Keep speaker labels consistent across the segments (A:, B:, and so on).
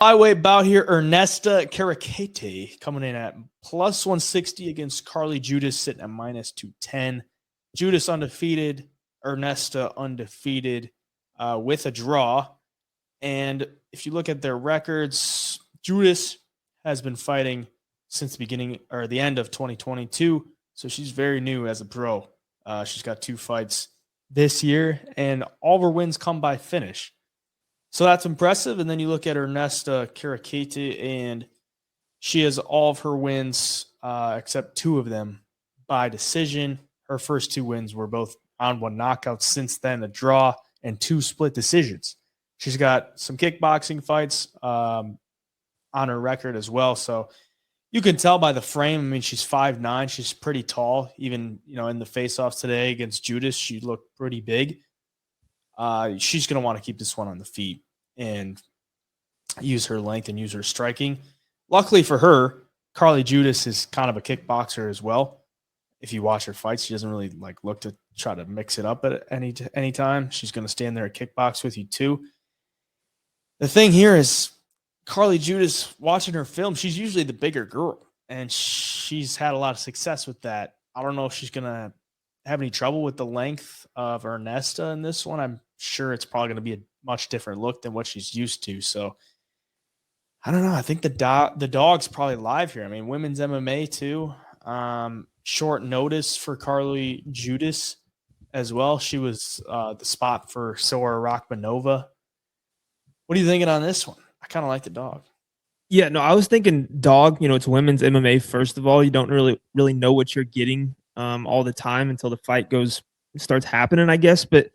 A: Flyweight bout here, Ernesta Kareckaite coming in at plus 160 against Carli Judice, sitting at minus 210. Judice undefeated, Ernesta undefeated with a draw. And if you look at their records, Judice has been fighting since the beginning or the end of 2022. So she's very new as a pro. She's got 2 fights this year, and all of her wins come by finish. So that's impressive. And then you look at Ernesta Kareckaite, and she has all of her wins except 2 of them by decision. Her first 2 wins were both round 1 knockouts. Since then, a draw and 2 split decisions. She's got some kickboxing fights on her record as well. So you can tell by the frame. I mean, she's 5'9". She's pretty tall. Even, in the face-offs today against Judice, she looked pretty big. She's going to want to keep this one on the feet and use her length and use her striking. Luckily for her, Carli Judice is kind of a kickboxer as well. If you watch her fights, she doesn't really look to try to mix it up at any time. She's going to stand there and kickbox with you too. The thing here is Carli Judice, watching her film, she's usually the bigger girl, and she's had a lot of success with that. I don't know if she's going to have any trouble with the length of Ernesta in this one. I'm sure it's probably going to be a much different look than what she's used to. So I don't know. I think the dog's probably live here. I mean, women's MMA too. Short notice for Carli Judice as well. She was the spot for Sora Rachmanova. What are you thinking on this one? I kind of like the dog.
B: Yeah, no, I was thinking dog. It's women's MMA. First of all, you don't really know what you're getting all the time until the fight starts happening, I guess. But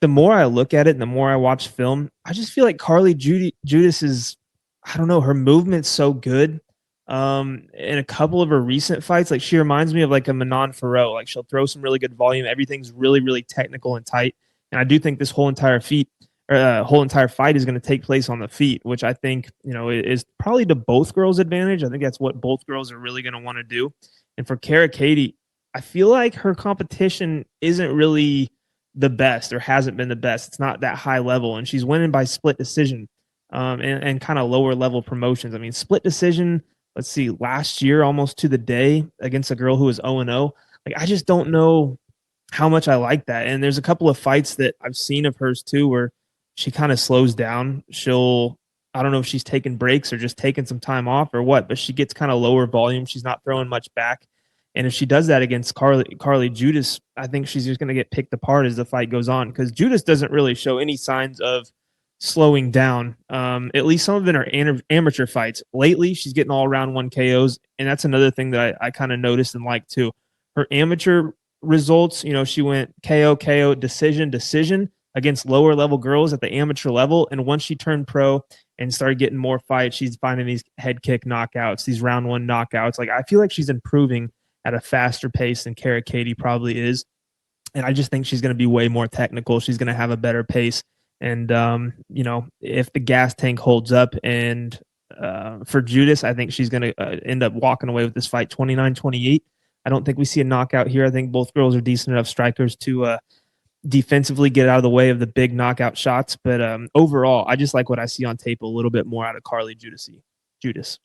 B: the more I look at it and the more I watch film, I just feel like Carli Judice is, I don't know, her movement's so good. In a couple of her recent fights, she reminds me of a Manon Farrow. She'll throw some really good volume. Everything's really, really technical and tight. And I do think this whole entire fight is going to take place on the feet, which I think, is probably to both girls' advantage. I think that's what both girls are really going to want to do. And for Kareckaite, I feel like her competition isn't really the best or hasn't been the best. It's not that high level, and she's winning by split decision and kind of lower level promotions. I mean, split decision, let's see, last year almost to the day against a girl who was 0-0. I just don't know how much I like that. And there's a couple of fights that I've seen of hers too where she kind of slows down. I don't know if she's taking breaks or just taking some time off or what, but she gets kind of lower volume. She's not throwing much back. And if she does that against Carli Judice, I think she's just going to get picked apart as the fight goes on, because Judice doesn't really show any signs of slowing down, at least some of it in her amateur fights. Lately, she's getting all round 1 KOs, and that's another thing that I kind of noticed and like too. Her amateur results, she went KO, decision against lower level girls at the amateur level, and once she turned pro and started getting more fights, she's finding these head kick knockouts, these round 1 knockouts. I feel like she's improving at a faster pace than Kareckaite probably is. And I just think she's going to be way more technical. She's going to have a better pace. And, if the gas tank holds up, and for Judice, I think she's going to end up walking away with this fight 29-28. I don't think we see a knockout here. I think both girls are decent enough strikers to defensively get out of the way of the big knockout shots. But overall, I just like what I see on tape a little bit more out of Carli Judice.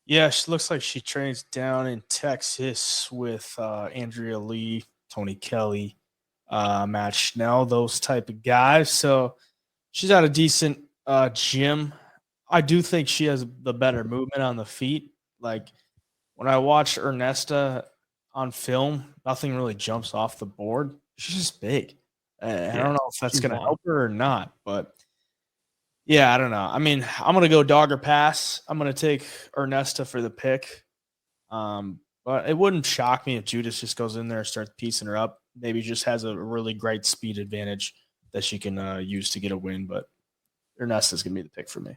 A: Yeah, she looks like she trains down in Texas with Andrea Lee, Tony Kelly, Matt Schnell, those type of guys. So she's at a decent gym. I do think she has the better movement on the feet. When I watch Ernesta on film, nothing really jumps off the board. She's just big. I don't know if that's going to help her or not, but yeah, I don't know. I mean, I'm going to go dog or pass. I'm going to take Ernesta for the pick. But it wouldn't shock me if Judice just goes in there and starts piecing her up. Maybe just has a really great speed advantage that she can use to get a win. But Ernesta is going to be the pick for me.